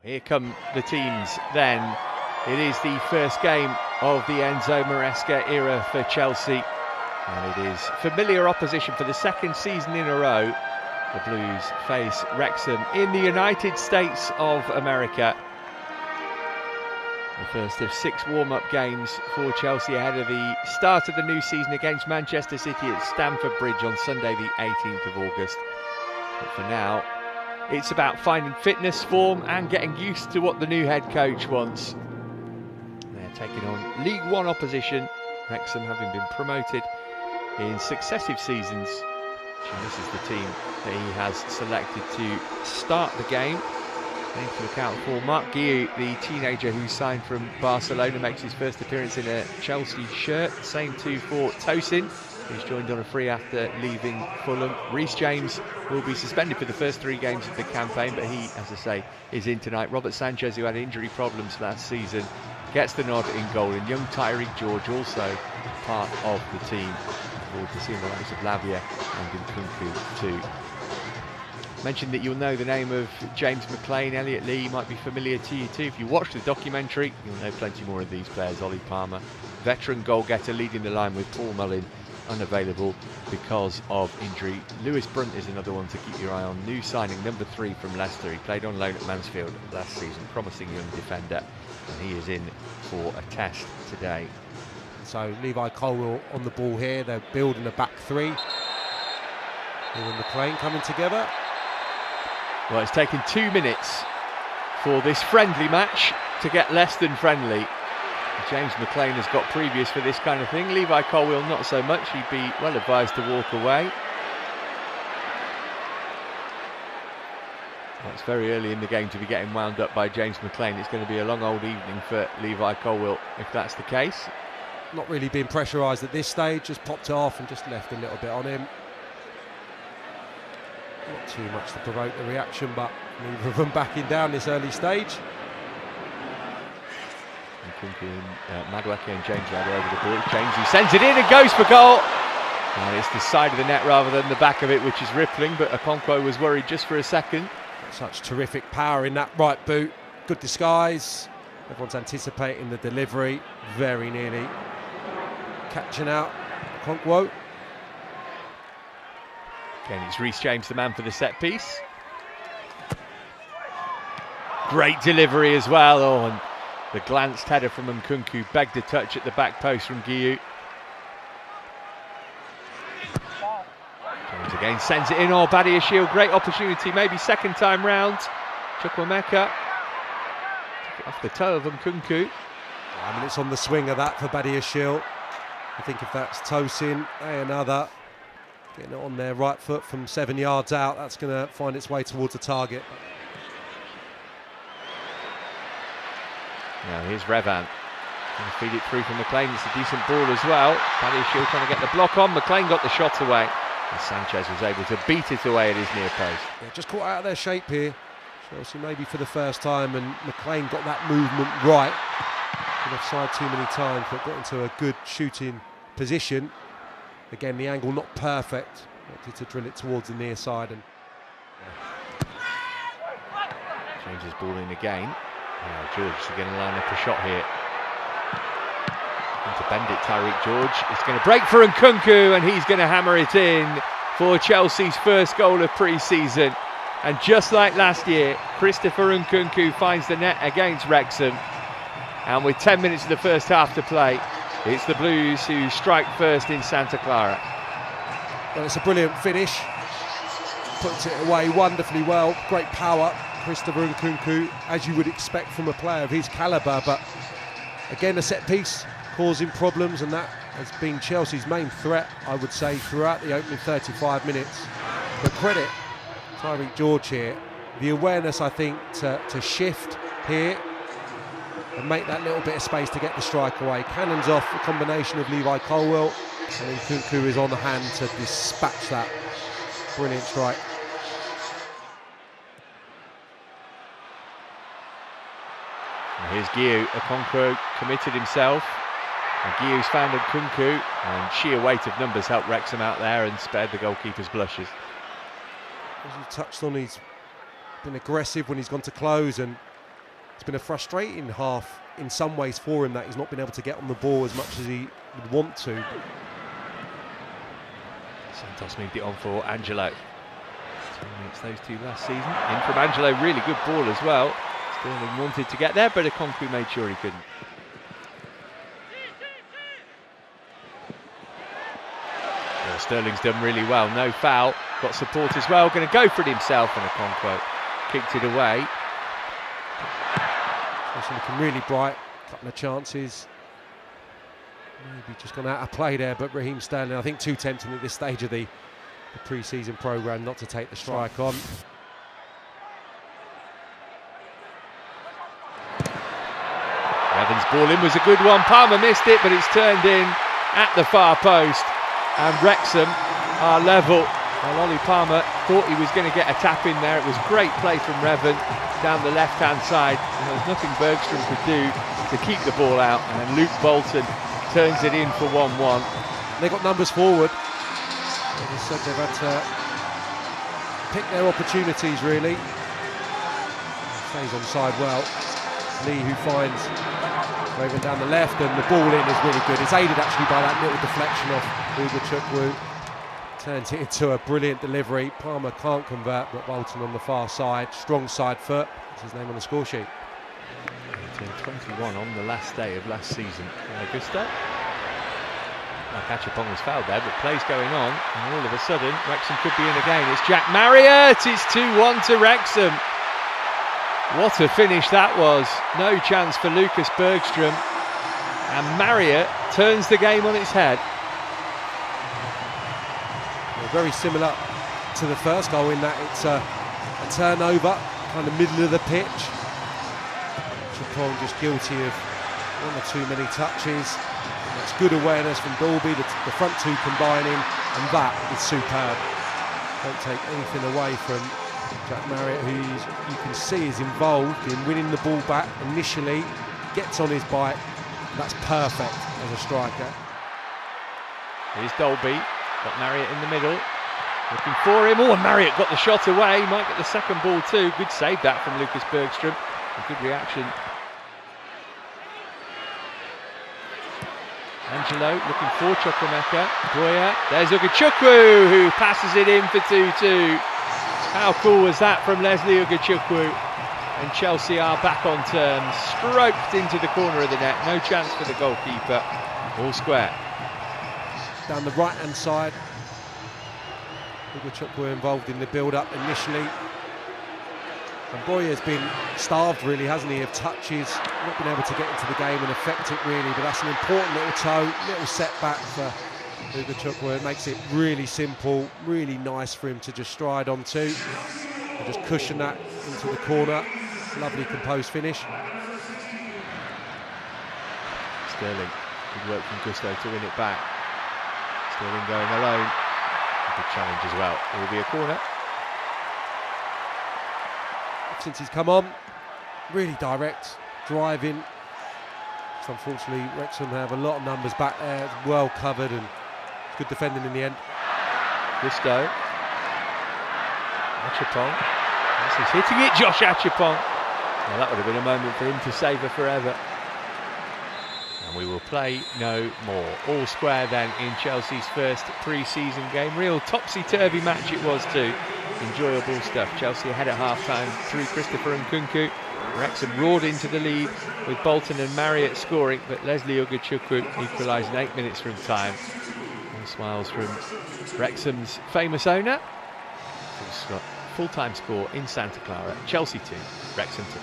Here come the teams then. It is the first game of the Enzo Maresca era for Chelsea. And it is familiar opposition for the second season in a row. The Blues face Wrexham in the United States of America. The first of 6 warm-up games for Chelsea ahead of the start of the new season against Manchester City at Stamford Bridge on Sunday the 18th of August. But for now, it's about finding fitness, form and getting used to what the new head coach wants. They're taking on League One opposition, Wrexham having been promoted in successive seasons. And this is the team that he has selected to start the game. Taking into account for Marc Guiu, the teenager who signed from Barcelona, makes his first appearance in a Chelsea shirt. Same too for Tosin, who's joined on a free after leaving Fulham. Reece James will be suspended for the first 3 games of the campaign, but he, as I say, is in tonight. Robert Sanchez, who had injury problems last season, gets the nod in goal, and young Tyreek George also part of the team. Forward to seeing the likes of Lavia and Nkunku too. Mentioned that you'll know the name of James McLean, Elliot Lee might be familiar to you too. If you watch the documentary, you'll know plenty more of these players. Ollie Palmer, veteran goal-getter, leading the line with Paul Mullin unavailable because of injury. Lewis Brunt is another one to keep your eye on. New signing, number 3 from Leicester. He played on loan at Mansfield last season. Promising young defender, and he is in for a test today. So Levi Colwill on the ball here. They're building a back 3. Him and McLean coming together. Well, it's taken 2 minutes for this friendly match to get less than friendly. James McLean has got previous for this kind of thing. Levi Colwill not so much. He'd be well advised to walk away. Well, it's very early in the game to be getting wound up by James McLean. It's going to be a long old evening for Levi Colwill if that's the case. Not really being pressurised at this stage, just popped it off and just left a little bit on him. Not too much to provoke the reaction, but neither of them backing down this early stage. Madueke and James rather over the ball. James who sends it in and goes for goal. And it's the side of the net rather than the back of it, which is rippling, but Okonkwo was worried just for a second. Such terrific power in that right boot. Good disguise. Everyone's anticipating the delivery. Very nearly catching out Okonkwo. Again, it's Reece James, the man for the set piece. Great delivery as well. Oh, and the glanced header from Nkunku begged a touch at the back post from Guiu. James again sends it in. Oh, Badiashile, great opportunity, maybe second time round. Chukwuemeka took it off the toe of Nkunku. I mean, it's on the swing of that for Badiashile. I think if that's Tosin, another. Getting it on their right foot from 7 yards out, that's going to find its way towards the target. Now here's Revan. Going to feed it through from McLean. It's a decent ball as well. Badiashile trying to get the block on. McLean got the shot away. And Sanchez was able to beat it away at his near post. Yeah, just caught out of their shape here. Chelsea maybe for the first time, and McLean got that movement right. Been offside too many times, but got into a good shooting position. Again, the angle not perfect. Wanted to drill it towards the near side. And changes ball in again. Now George is going to line up a shot here. And to bend it, Tyreek George. It's going to break for Nkunku, and he's going to hammer it in for Chelsea's first goal of pre-season. And just like last year, Christopher Nkunku finds the net against Wrexham. And with 10 minutes of the first half to play, it's the Blues who strike first in Santa Clara. Well, it's a brilliant finish. Puts it away wonderfully well. Great power, Christopher Nkunku, as you would expect from a player of his calibre. But again, a set piece causing problems, and that has been Chelsea's main threat, I would say, throughout the opening 35 minutes. But credit Tyreek George here. The awareness, I think, to shift here and make that little bit of space to get the strike away. Cannons off, a combination of Levi Colwill, and Nkunku is on the hand to dispatch that. Brilliant strike. And here's Guiu. Okonkwo committed himself, and Guiu's found Nkunku, and sheer weight of numbers helped Wrexham out there and spared the goalkeeper's blushes. As you touched on, he's been aggressive when he's gone to close, and it's been a frustrating half in some ways for him, that he's not been able to get on the ball as much as he would want to. Santos moved it on for Angelo. It's those two last season. In from Angelo, really good ball as well. Sterling wanted to get there, but Okonkwo made sure he couldn't. Well, Sterling's done really well, no foul. Got support as well, going to go for it himself, and Okonkwo kicked it away. It's looking really bright, couple of chances. Maybe just gone out of play there, but Raheem Sterling, I think too tempting at this stage of the pre-season programme not to take the strike on. Evans' ball in was a good one. Palmer missed it, but it's turned in at the far post. And Wrexham are level. Well, Ollie Palmer thought he was going to get a tap in there. It was great play from Revan down the left-hand side. And there was nothing Bergstrom could do to keep the ball out. And then Luke Bolton turns it in for 1-1. They got numbers forward. As I said, they've had to pick their opportunities, really. Stays onside well. Lee, who finds Raven down the left, and the ball in is really good. It's aided actually by that little deflection off Ugo Chukwu. Turns it into a brilliant delivery. Palmer can't convert, but Bolton on the far side. Strong side foot. That's his name on the score sheet. 21 on the last day of last season. Augusto. Achapong was fouled there, but play's going on, and all of a sudden Wrexham could be in again. It's Jack Marriott. It's 2-1 to Wrexham. What a finish that was. No chance for Lucas Bergstrom, and Marriott turns the game on its head. Well, very similar to the first goal in that it's a turnover, kind of middle of the pitch. Chapon just guilty of one or too many touches. And that's good awareness from Dalby, the front two combining, and that is superb. Don't take anything away from Jack Marriott, who you can see is involved in winning the ball back initially, gets on his bike. That's perfect as a striker. Here's Dalby, got Marriott in the middle, looking for him. Oh, and Marriott got the shot away. He might get the second ball too. Good save that from Lucas Bergstrom. A good reaction. Angelo looking for Chukwuemeka. Boyer, there's Ugo Chukwu, who passes it in for 2-2. How cool was that from Leslie Ugo Chukwu? And Chelsea are back on terms. Stroked into the corner of the net. No chance for the goalkeeper. All square. Down the right-hand side. Ugo Chukwu involved in the build-up initially. And Boyer's been starved, really, hasn't he, of touches. Not been able to get into the game and affect it, really. But that's an important little toe, little setback for Ugo Chukwu. It makes it really simple, really nice for him to just stride onto. And just cushion that into the corner. Lovely composed finish. Sterling, good work from Gusto to win it back. Sterling going alone. A good challenge as well. It will be a corner. Since he's come on, really direct, driving. So unfortunately, Wrexham have a lot of numbers back there. It's well covered and good defending in the end. Gusto. Achapong. He's hitting it, Josh Achapong. Well, that would have been a moment for him to savour forever. And we will play no more. All square then in Chelsea's first pre-season game. Real topsy-turvy match it was too. Enjoyable stuff. Chelsea ahead at half-time through Christopher Nkunku. Wrexham roared into the lead with Bolton and Marriott scoring, but Leslie Ugo Chukwu equalised in 8 minutes from time. All smiles from Wrexham's famous owner. Full-time score in Santa Clara. Chelsea 2, Wrexham 2.